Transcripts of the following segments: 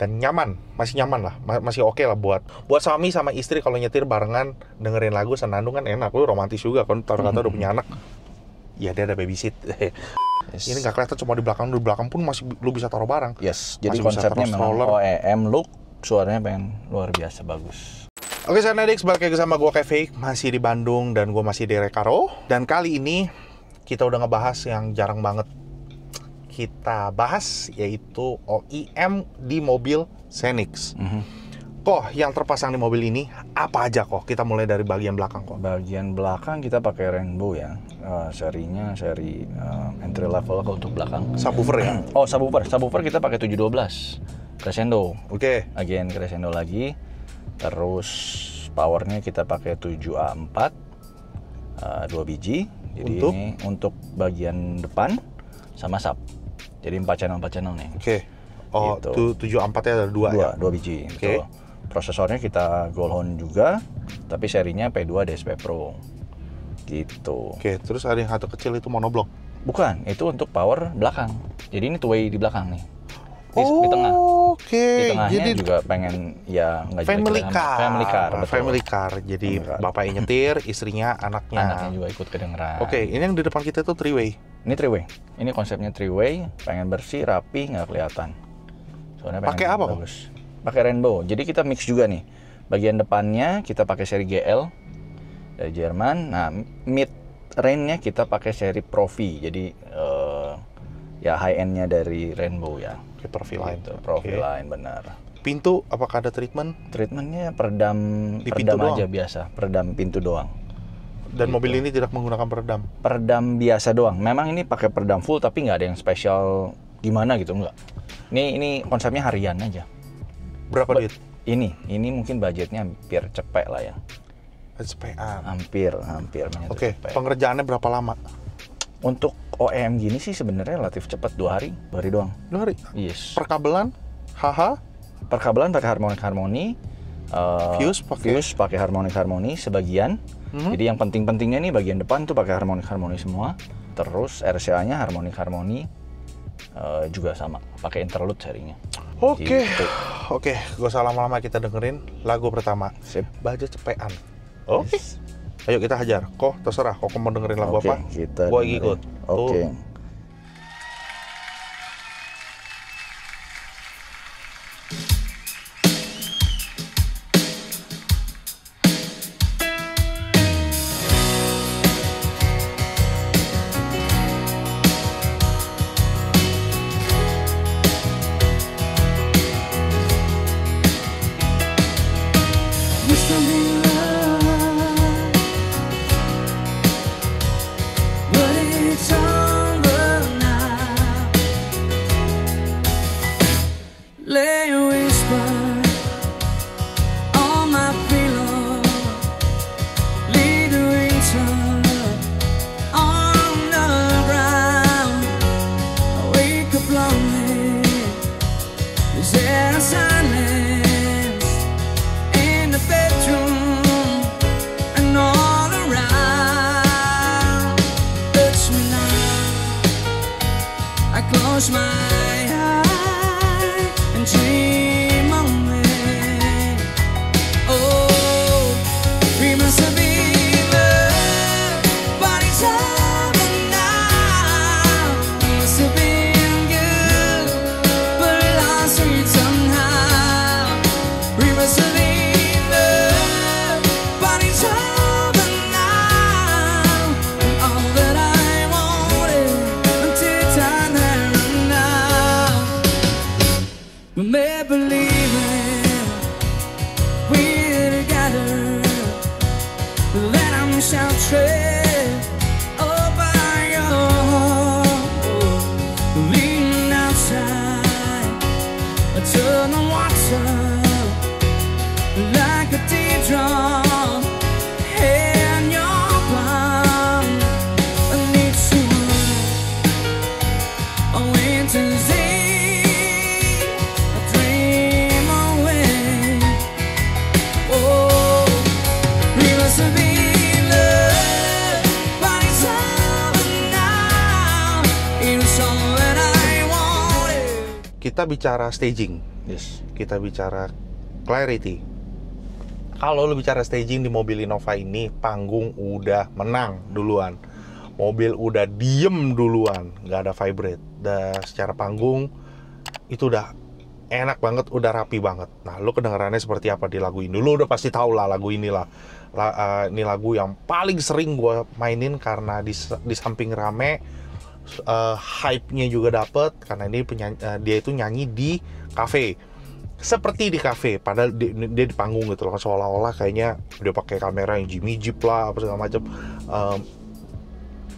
dan nyaman, masih nyaman lah, masih oke lah buat suami sama istri kalau nyetir barengan dengerin lagu senandung kan enak, lu romantis juga kan, taruh kata udah punya anak, ya dia ada babysit. Ini nggak kelihatan, cuma di belakang pun masih lu bisa taruh barang. Yes, jadi konsepnya memang OEM look, suaranya pengen luar biasa bagus. Oke, saya Nadix, balik lagi sama gue Kevin, masih di Bandung dan gue masih di Recaro. Dan kali ini kita udah ngebahas yang jarang banget kita bahas, yaitu OEM di mobil Xenix. Kok yang terpasang di mobil ini apa aja kok? Kita mulai dari bagian belakang kok. Bagian belakang kita pakai Rainbow ya, serinya seri entry level untuk belakang. Subwoofer ya? Oh, subwoofer kita pakai 712 Crescendo. Oke. Again Crescendo lagi. Terus powernya kita pakai 7A4 2 biji. Jadi ini untuk bagian depan sama sub. Jadi 4 channel nih. Oke. Oh, gitu. 74 ya ada 2 ya? 2 biji. Oke. Betul. Prosesornya kita Goldhorn juga, tapi serinya P2 DSP Pro. Gitu. Oke, terus ada yang satu kecil itu monoblock. Bukan, itu untuk power belakang. Jadi ini two-way di belakang nih. Di tengah. Oke. Di tengahnya jadi juga pengen ya nggak family car. Betul. Family car. Jadi bapaknya nyetir, istrinya, anaknya. Anaknya juga ikut kedengeran. Oke, ini yang di depan kita itu three-way. Ini three-way. Ini konsepnya three-way, pengen bersih, rapi, nggak kelihatan. Soalnya pakai apa, bagus. Pakai Rainbow. Jadi kita mix juga nih. Bagian depannya kita pakai seri GL dari Jerman. Nah, mid range-nya kita pakai seri Profi. Jadi ya high end-nya dari Rainbow ya. Oke, Profiline. Gitu, Profiline benar. Pintu apakah ada treatment? Treatmentnya peredam aja biasa, peredam pintu doang. Dan gitu. Mobil ini tidak menggunakan peredam? Peredam biasa doang. Memang ini pakai peredam full tapi nggak ada yang spesial gimana gitu, enggak. Ini konsepnya harian aja. Berapa duit? Ini mungkin budgetnya hampir cepet lah ya. Cepetan. Hampir Oke, pengerjaannya berapa lama? Untuk OEM gini sih sebenarnya relatif cepat, 2 hari doang. 2 hari? Yes. Perkabelan? Perkabelan pakai harmoni. Fuse pakai harmoni sebagian. Jadi yang pentingnya nih bagian depan tuh pakai harmoni semua. Terus RCA-nya harmoni juga sama, pakai interlude serinya. Oke. Gitu. Oke, gak usah lama-lama, kita dengerin lagu pertama. Sip. Budget cepean. Oke. Ayo kita hajar. Kok terserah, kok mau dengerin lagu apa? Gua ikut. Oke. Close my eyes and dream away. Oh, we must have been loved, but it's over now. We must have been good, but lost it somehow. We must have been loved, but it's over now. And all that I wanted until time had run out. We're believing we're together, that I'm shall tread over your leaning outside, turn the water like a teardrop in your palm. I need someone, a winter's day, a dream away. Oh, we must have been loved, but it's over now. It was all that I wanted. Kita kita bicara staging, Yes. kita bicara clarity. Kalau lu bicara staging di mobil Innova ini, panggung udah menang duluan. Mobil udah diem duluan, nggak ada vibrate. Dan secara panggung itu udah enak banget, udah rapi banget. Nah, lu kedengarannya seperti apa di lagu ini? Lu udah pasti tahu lah lagu inilah. Ini lagu yang paling sering gue mainin karena di samping rame, hype-nya juga dapet karena ini dia itu nyanyi di kafe. Seperti di kafe, padahal dia di panggung gitu loh, seolah-olah kayaknya dia pakai kamera yang Jimmy Jeep lah, apa segala macam.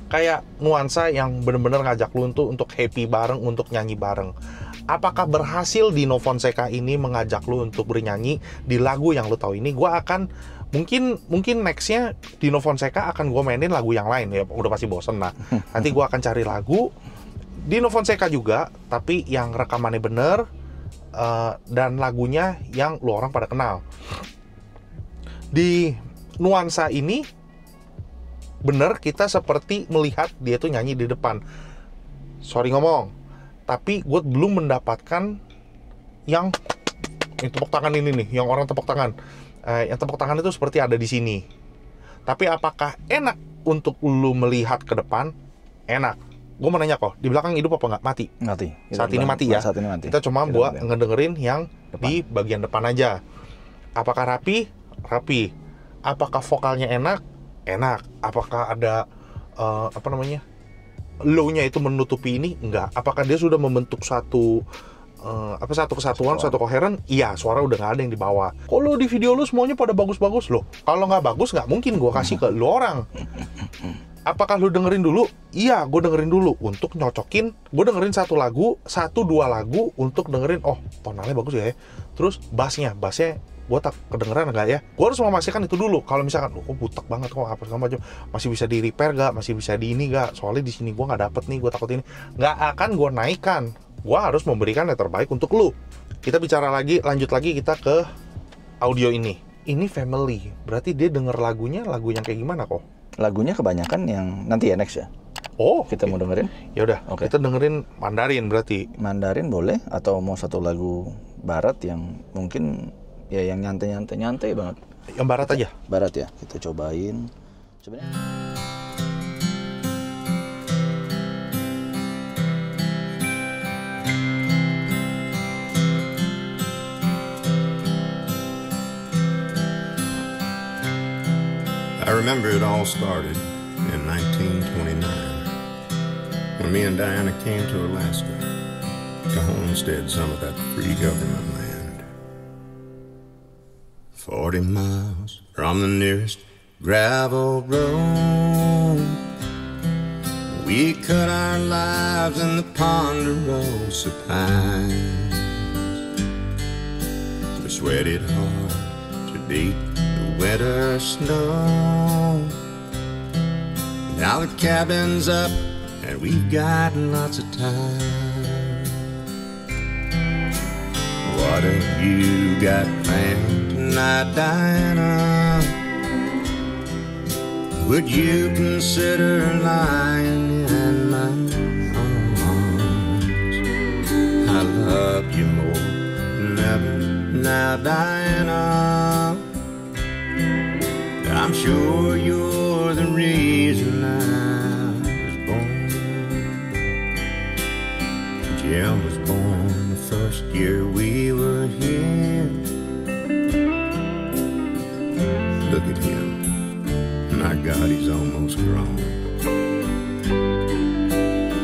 Kayak nuansa yang bener-bener ngajak lu untuk happy bareng, untuk nyanyi bareng. Apakah berhasil Dino Fonseka ini mengajak lu untuk bernyanyi di lagu yang lu tahu ini? Gua akan mungkin nextnya Dino Fonseka akan gue mainin lagu yang lain ya, udah pasti bosen lah. Nanti gue akan cari lagu Dino Fonseka juga, tapi yang rekamannya bener dan lagunya yang lu orang pada kenal. Di nuansa ini bener kita seperti melihat dia tuh nyanyi di depan. Sorry ngomong, tapi gue belum mendapatkan yang tepuk tangan ini nih, yang orang tepuk tangan. Yang tepuk tangan itu seperti ada di sini. Tapi apakah enak untuk lu melihat ke depan? Enak. Gue mau nanya kok, di belakang hidup apa nggak? Mati. Mati. Saat ini mati ya. Saat ini mati. Kita cuma buat ngedengerin yang depan. di bagian depan aja. Apakah rapi? Rapi. Apakah vokalnya enak? Enak. Apakah ada low-nya itu menutupi ini? Enggak. Apakah dia sudah membentuk satu kesatuan, satu koheren? Iya, suara udah nggak ada yang di bawah. Kalau di video lu semuanya pada bagus-bagus loh. Kalau nggak bagus, nggak mungkin gue kasih ke lu orang. Apakah lu dengerin dulu? Iya, gue dengerin dulu untuk nyocokin. Gue dengerin 1 lagu, 1-2 lagu untuk dengerin. Oh, tonalnya bagus ya. Terus bassnya gue tak kedengeran nggak ya? Gue harus memastikan itu dulu. Kalau misalkan, kok butek banget kok apa segala macam, masih bisa di repair gak? Masih bisa di ini gak? Soalnya di sini gue nggak dapet nih, gue takut ini. Nggak akan gue naikkan. Gue harus memberikan yang terbaik untuk lu. Kita bicara lagi, lanjut lagi kita ke audio ini. Ini family, berarti dia denger lagunya, lagu yang kayak gimana kok? Lagunya kebanyakan yang nanti ya next ya. Oh, Kita mau dengerin ya udah, Oke. kita dengerin Mandarin berarti. Mandarin boleh, atau mau satu lagu barat yang mungkin ya yang nyantai banget. Yang barat aja. Barat ya, kita cobain. Sebenarnya I remember it all started in 1929 when me and Diana came to Alaska to homestead some of that free government land. 40 miles from the nearest gravel road, we cut our lives in the ponderosa pines. We sweated hard to beat the winter snow. Now the cabin's up and we've got lots of time. What have you got planned tonight, Diana? Would you consider lying in my arms? I love you more than ever now, Diana. I'm sure you're the reason I was born. Jim was born the first year we were here. Look at him. My God, he's almost grown.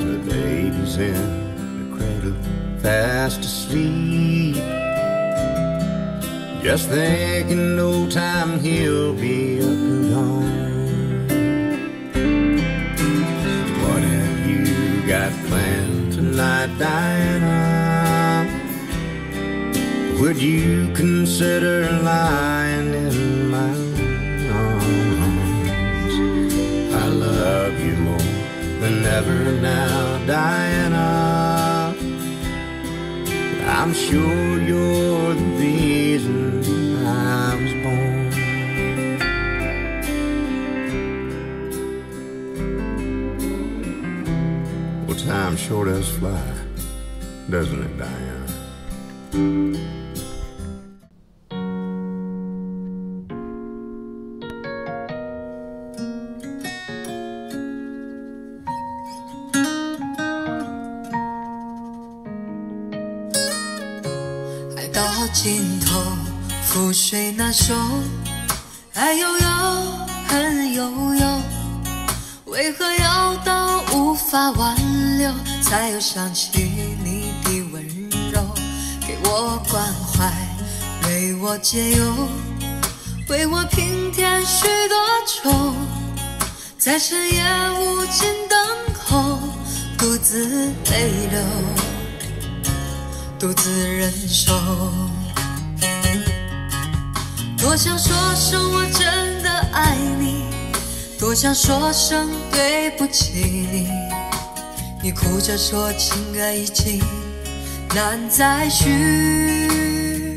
The baby's in the cradle, fast asleep. Just thinking no time he'll be up and gone. What have you got planned tonight, Diana? Would you consider lying in my arms? I love you more than ever now, Diana. I'm sure you're the reason I was born. Well, time sure does fly, doesn't it, Diana? 爱到尽头，覆水难收，爱悠悠，恨悠悠，为何要到无法挽留，才又想起你的温柔，给我关怀，为我解忧，为我平添许多愁，在深夜无尽等候，独自泪流，独自忍受。多想说声我真的爱你，多想说声对不起你，你哭着说情歌已经难再续，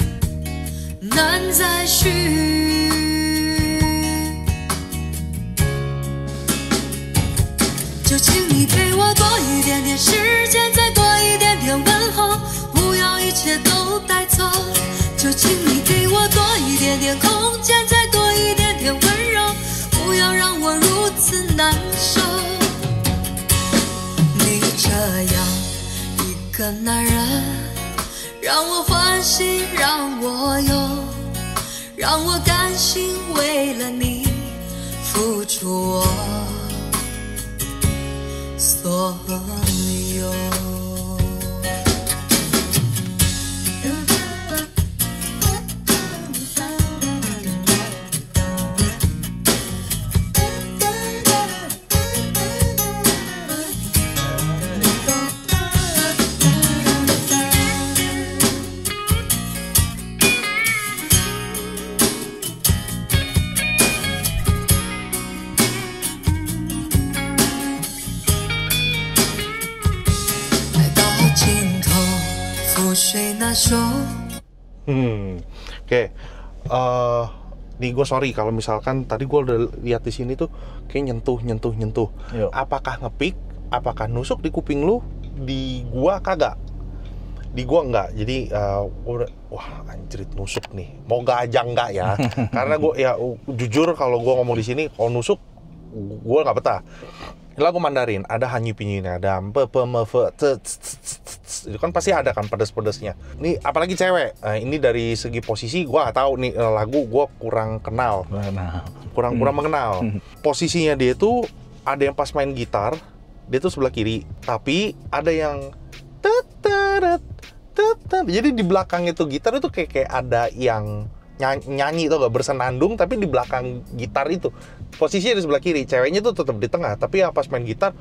难再续。就请你给我多一点点时间，再多一点点问候，不要一切都带走。就请你给我多一点点空间，再多一点点温柔，不要让我如此难受。你这样一个男人，让我欢喜，让我忧，让我甘心为了你付出我所有。水难收。Oke. Nih gue sorry kalau misalkan tadi gue udah lihat di sini tuh kayak nyentuh. Yo. Apakah ngepick? Apakah nusuk di kuping lu? Di gua kagak. Di gua enggak. Jadi wah anjrit nusuk nih. Moga aja enggak ya. Karena gue ya jujur kalau gue ngomong di sini kalau nusuk gue nggak betah. Lagu Mandarin ada hanyu pinyin, ada itu kan pasti ada kan pedes-pedesnya. Ini apalagi cewek. Ini dari segi posisi gue nggak tahu nih lagu gue kurang kenal, kurang mengenal. Posisinya dia itu ada yang pas main gitar dia tuh sebelah kiri, tapi ada yang jadi di belakang itu gitar itu kayak ada yang nyanyi tuh gak bersenandung, tapi di belakang gitar itu posisinya di sebelah kiri, ceweknya tuh tetap di tengah, tapi ya pas main gitar,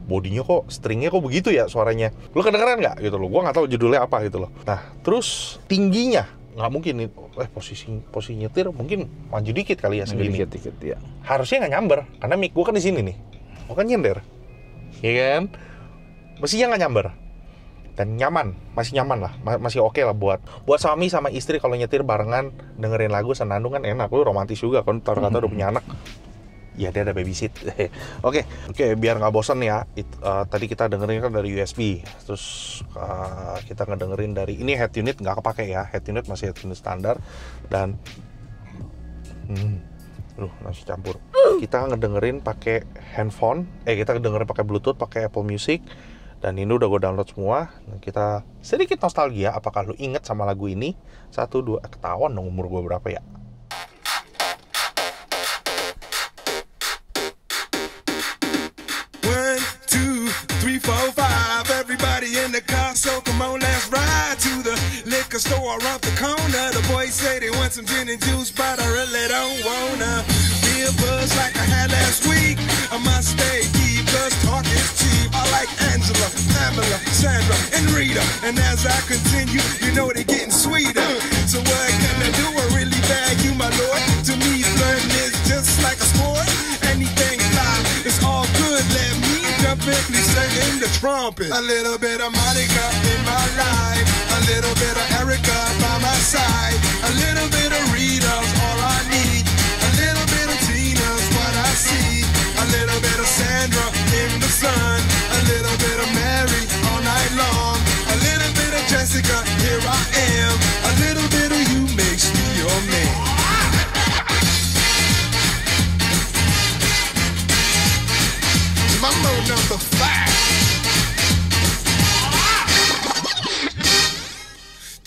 bodinya kok, stringnya kok begitu ya suaranya, lu kedengeran nggak gitu loh, gua nggak tahu judulnya apa gitu loh. Nah terus tingginya nggak mungkin nih, posisi nyetir mungkin maju dikit kali ya segini, dikit ya. Harusnya nggak nyamber, karena mic gua kan di sini nih, gua kan nyender, ya kan, mestinya nggak nyamber. Dan nyaman, masih nyaman lah, masih oke lah buat suami sama istri kalau nyetir barengan dengerin lagu senandung kan enak, lu romantis juga kan, kata udah punya anak, ya dia ada babysit. Oke, biar nggak bosan ya, tadi kita dengerin kan dari USB, terus kita ngedengerin dari ini head unit nggak kepake ya, head unit masih head unit standar dan masih campur. Kita ngedengerin pakai handphone, kita ngedengerin pakai Bluetooth, pakai Apple Music. Dan ini udah gue download semua. Dan kita sedikit nostalgia. Apakah lu inget sama lagu ini? 1, 2, ketahuan dong umur gue berapa ya. One, two, three, four, five. Everybody in the car, so come on, let's ride to the liquor store around the corner. The boys say they want some gin and juice, but I really don't wanna be a buzz like I had last week. I must stay deep, cause talk is cheap. I like Angela, Pamela, Sandra, and Rita. And as I continue, you know they're getting sweeter. So what can I do? I really bag you, my lord. To me, flirting is just like a sport. Anything fly, it's all good. Let me jump in, please sing the trumpet. A little bit of Monica in my life. A little bit of Erica by my side. A little bit of Rita's all I need. A little bit of Tina's what I see. A little bit of Sandra in the sun. A little bit of Mary all night long. A little bit of Jessica, here I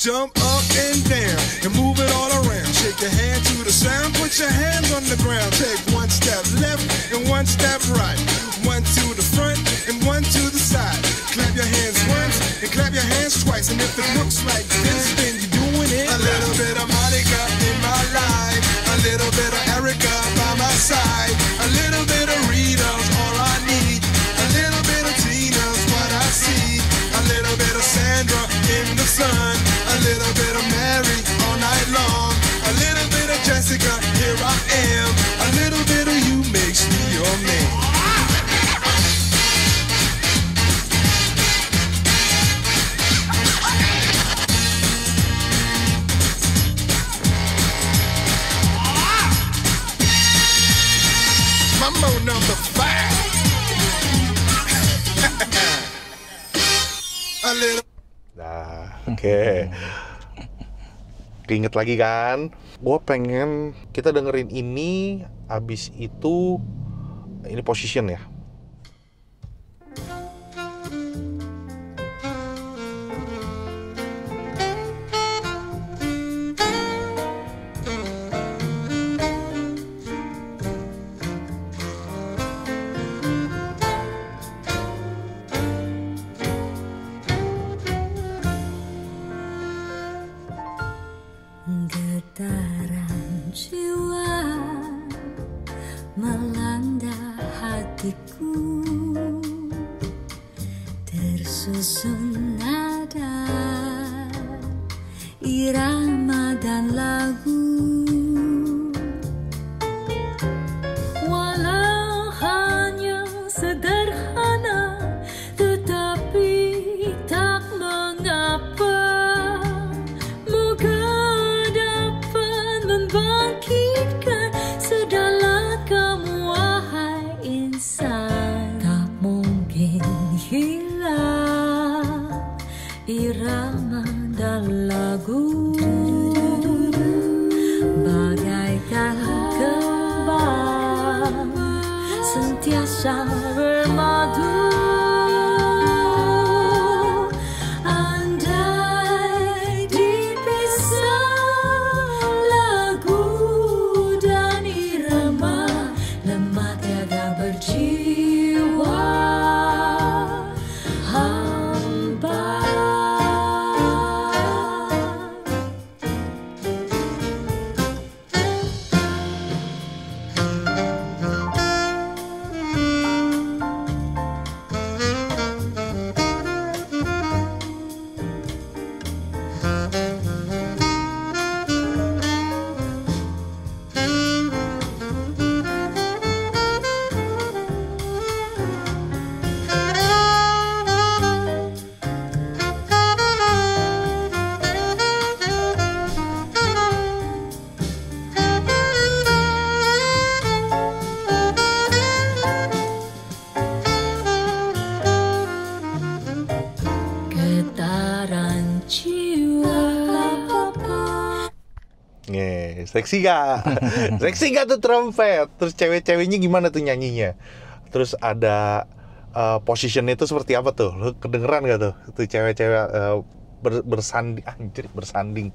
Jump up and down and move it all around. Shake your hand to the sound, put your hands on the ground. Take one step left and one step right. One to the front and one to the side. Clap your hands once and clap your hands twice. And if it looks like this, then you're doing it. A little bit of Monica in my life, a little bit of Erica by my side, a little bit of Rita's all I need, a little bit of Tina's what I see, a little bit of Sandra in the sun, a little bit of Mary all night long, a little bit of Jessica, here I am, a little bit of you makes me your man. Mambo number 5. A little. Nah, oke. Keinget lagi kan? Gue pengen kita dengerin ini, abis itu ini position ya. Getaran jiwa melanda hatiku, tersusun nada, irama dan lagu. Walau hanya sederhana, tetapi tak mengapa. Membangkitkan sedalam kamu, wahai insan. Tak mungkin hilang irama dan lagu, bagaikan kembang sentiasa bermadu. Seksi gak? Seksi gak tuh trompet? Terus cewek-ceweknya gimana tuh nyanyinya? Terus ada positionnya itu seperti apa tuh? Lu kedengeran gak tuh? Tuh cewek-cewek bersanding.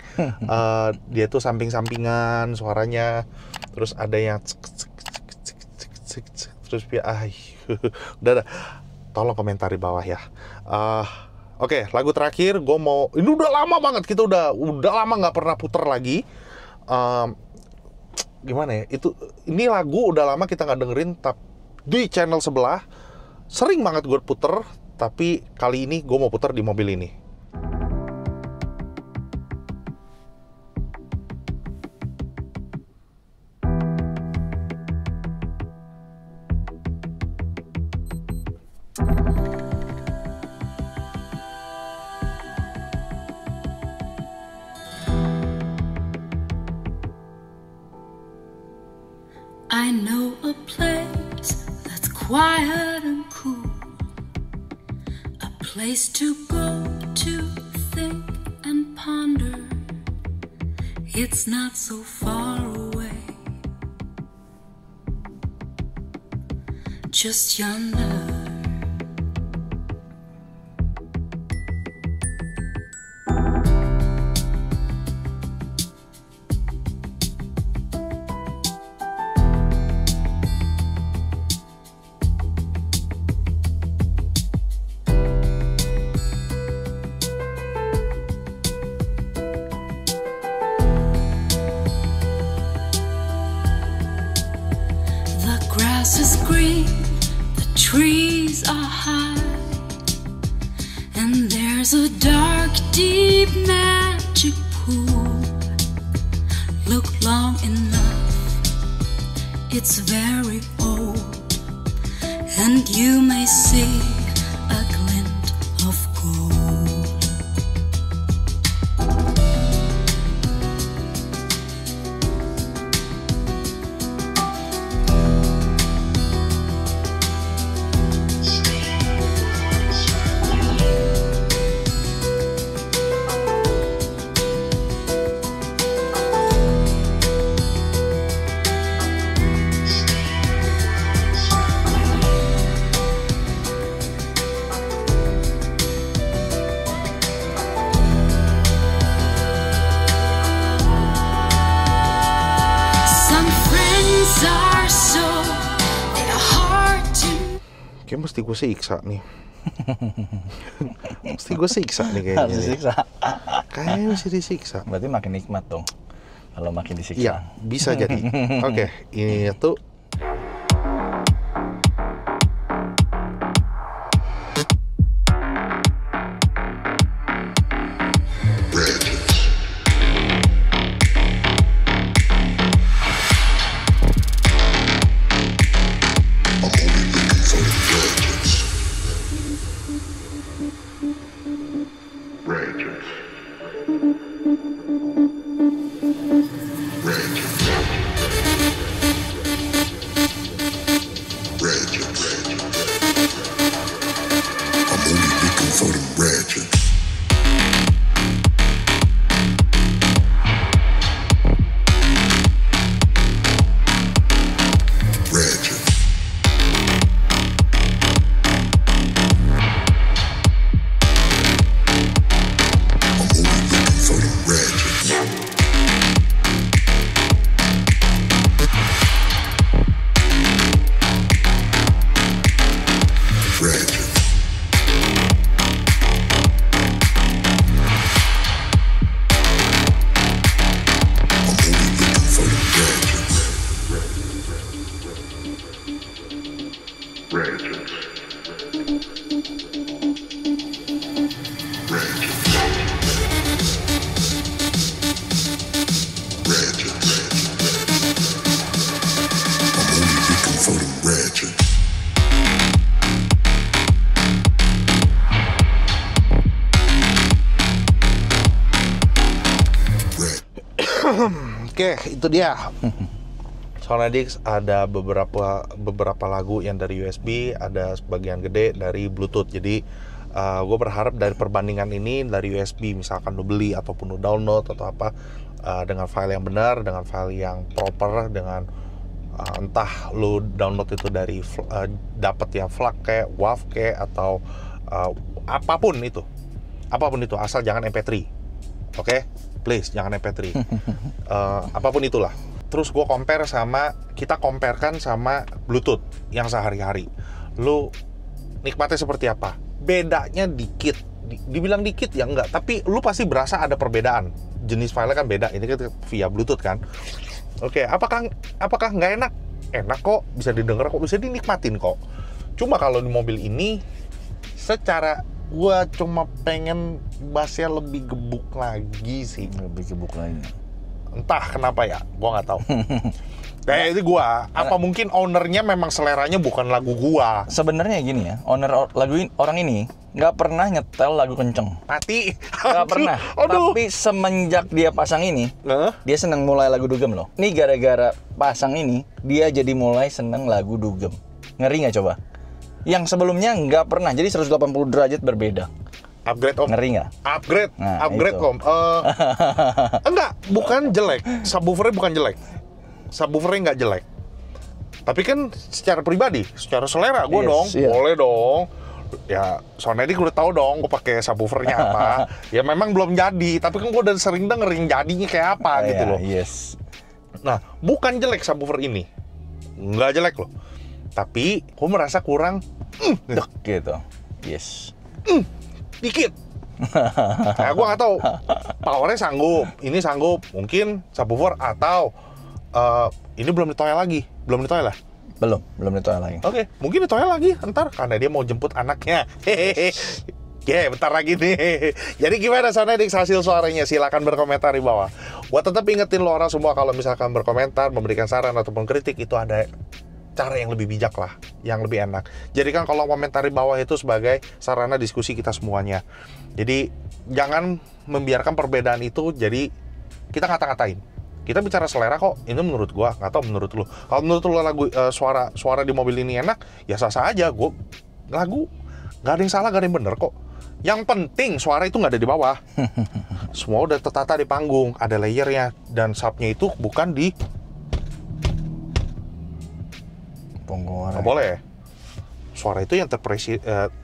Dia tuh samping-sampingan suaranya. Terus ada yang terus udah. Tolong komentar di bawah ya. Oke, lagu terakhir gue mau. Ini udah lama banget, kita udah lama nggak pernah puter lagi. Gimana ya? Ini lagu udah lama kita nggak dengerin, tapi di channel sebelah sering banget gue puter. Tapi kali ini gue mau puter di mobil ini. I know a place that's quiet and cool, a place to go to think and ponder. It's not so far away, just yonder. deep magic pool. Look long enough, it's very old, and you may see a glint of gold. Some friends are so, they are hard to. Kayak mesti gue siksa nih. Mesti gue siksa nih kayaknya. Harus disiksa. Kayaknya mesti disiksa. Berarti makin nikmat dong. Kalau makin disiksa. Iya, bisa jadi. Oke, ini tuh Oke, itu dia. Sonadix ada beberapa lagu yang dari USB, ada sebagian gede dari Bluetooth. Jadi gue berharap dari perbandingan ini dari USB, misalkan lo beli ataupun lo download atau apa, dengan file yang benar, dengan file yang proper, dengan entah lo download itu dari dapat yang FLAC kayak WAV kayak atau apapun itu, asal jangan MP3. Oke? Please jangan MP3. Apapun itulah. Terus gue kita comparekan sama Bluetooth yang sehari-hari. Lu nikmatnya seperti apa? Bedanya dikit. Dibilang dikit ya enggak, tapi lu pasti berasa ada perbedaan. Jenis filenya kan beda. Ini kan via Bluetooth kan. Oke, apakah nggak enak? Enak kok, bisa didengar kok, bisa dinikmatin kok. Cuma kalau di mobil ini secara gue cuma pengen bassnya lebih gebuk lagi sih. Lebih gebuk lagi. Entah kenapa ya, gue nggak tahu. Kayak itu gue. Apa mungkin ownernya memang seleranya bukan lagu gue? Sebenarnya gini ya, orang ini nggak pernah nyetel lagu kenceng. Mati. Nggak pernah. Aduh. Tapi semenjak dia pasang ini, dia seneng mulai lagu dugem loh. Ini gara-gara pasang ini, dia jadi mulai seneng lagu dugem. Ngeri nggak coba? Yang sebelumnya nggak pernah, jadi 180 derajat berbeda. Upgrade om. Ngeri nggak? Upgrade om. Enggak, bukan jelek. Subwoofernya bukan jelek. Subwoofernya nggak jelek. Tapi kan secara pribadi, secara selera gue boleh dong. Ya, Sonadix udah tahu dong gue pakai subwoofernya apa. Ya memang belum jadi, tapi kan gue udah sering dengerin jadinya kayak apa gitu loh. Yes. Nah, bukan jelek subwoofer ini. Nggak jelek loh. Tapi gue merasa kurang dek gitu. Yes. Dikit. Nah, gue nggak tahu. Powernya sanggup, ini sanggup. Mungkin subwoofer atau ini belum ditoel lagi. Belum ditoel lah? Belum ditoel lagi. Oke, mungkin ditoel lagi ntar karena dia mau jemput anaknya. Hehehe. Oke, bentar lagi nih. Jadi gimana Soundedix hasil suaranya? Silakan berkomentar di bawah. Gua tetap ingetin lo orang semua kalau misalkan berkomentar, memberikan saran ataupun kritik itu ada cara yang lebih bijak lah, yang lebih enak. Jadi kan kalau komentar di bawah itu sebagai sarana diskusi kita semuanya. Jadi jangan membiarkan perbedaan itu jadi kita ngata-ngatain. Kita bicara selera kok, ini menurut gua, nggak tahu menurut lo. Kalau menurut lo lagu suara di mobil ini enak, ya sah-sah aja. Gua lagu nggak ada yang salah, nggak ada yang bener kok. Yang penting suara itu nggak ada di bawah. Semua udah tertata di panggung, ada layernya, dan subnya itu bukan di punggung. nggak boleh. Suara itu yang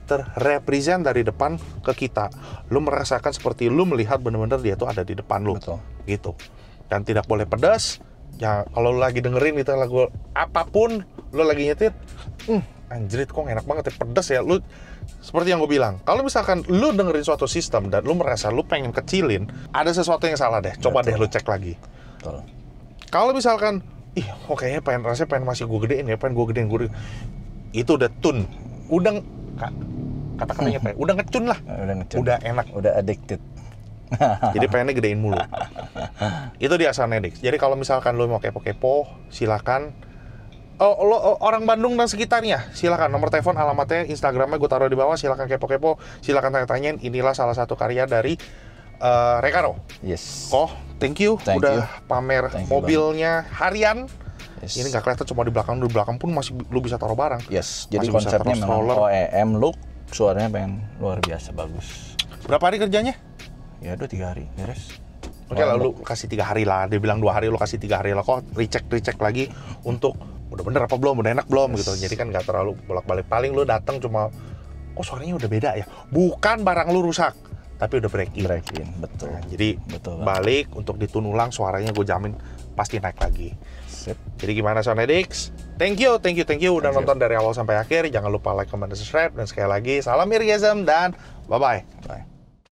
terrepresent dari depan ke kita. Lu merasakan seperti lu melihat bener-bener dia tuh ada di depan lu. Betul. Gitu. Dan tidak boleh pedas. Ya kalau lu lagi dengerin itu lagu apapun, lu lagi nyetir, anjrit kok enak banget ya, pedas ya. Lu seperti yang gue bilang, kalau misalkan lu dengerin suatu sistem dan lu merasa lu pengen kecilin, ada sesuatu yang salah deh. Coba Betul. deh lu cek lagi. Betul. Kalau misalkan, kayaknya rasanya pengen masih gue gedein ya, pengen gue gedein. Itu udah tune, udah kata-katanya pengen, udah ngecun lah, udah enak, udah addicted. jadi pengennya gedein mulu. Itu dia Soundedix. Jadi kalau misalkan lu mau kepo-kepo, silakan. Orang Bandung dan sekitarnya, silakan nomor telepon, alamatnya, Instagramnya gue taruh di bawah. Silakan kepo-kepo, silakan tanya-tanyain. Inilah salah satu karya dari Recaro. Yes. Thank you udah pamer mobilnya harian. Yes. Ini nggak kelihatan, cuma di belakang pun masih lu bisa taruh barang. Yes. Jadi Masih bisa konsepnya taruh memang stroller. OEM look, suaranya pengen luar biasa bagus. Berapa hari kerjanya? Ya udah 3 hari beres. Oke lah, lu kasih 3 hari lah. Dia bilang 2 hari, lu kasih 3 hari lah. Kok recheck lagi untuk udah bener apa belum, udah enak belum gitu. Jadi kan nggak terlalu bolak-balik. Paling lu datang cuma, suaranya udah beda ya. Bukan barang lu rusak, tapi udah break-in. Betul. Nah, jadi betul, balik untuk ditun ulang, suaranya gue jamin pasti naik lagi. Sip. Jadi gimana Soundedix? Thank you udah nonton dari awal sampai akhir. Jangan lupa like, comment, dan subscribe. Dan sekali lagi, salam Irgasm dan bye-bye. Bye.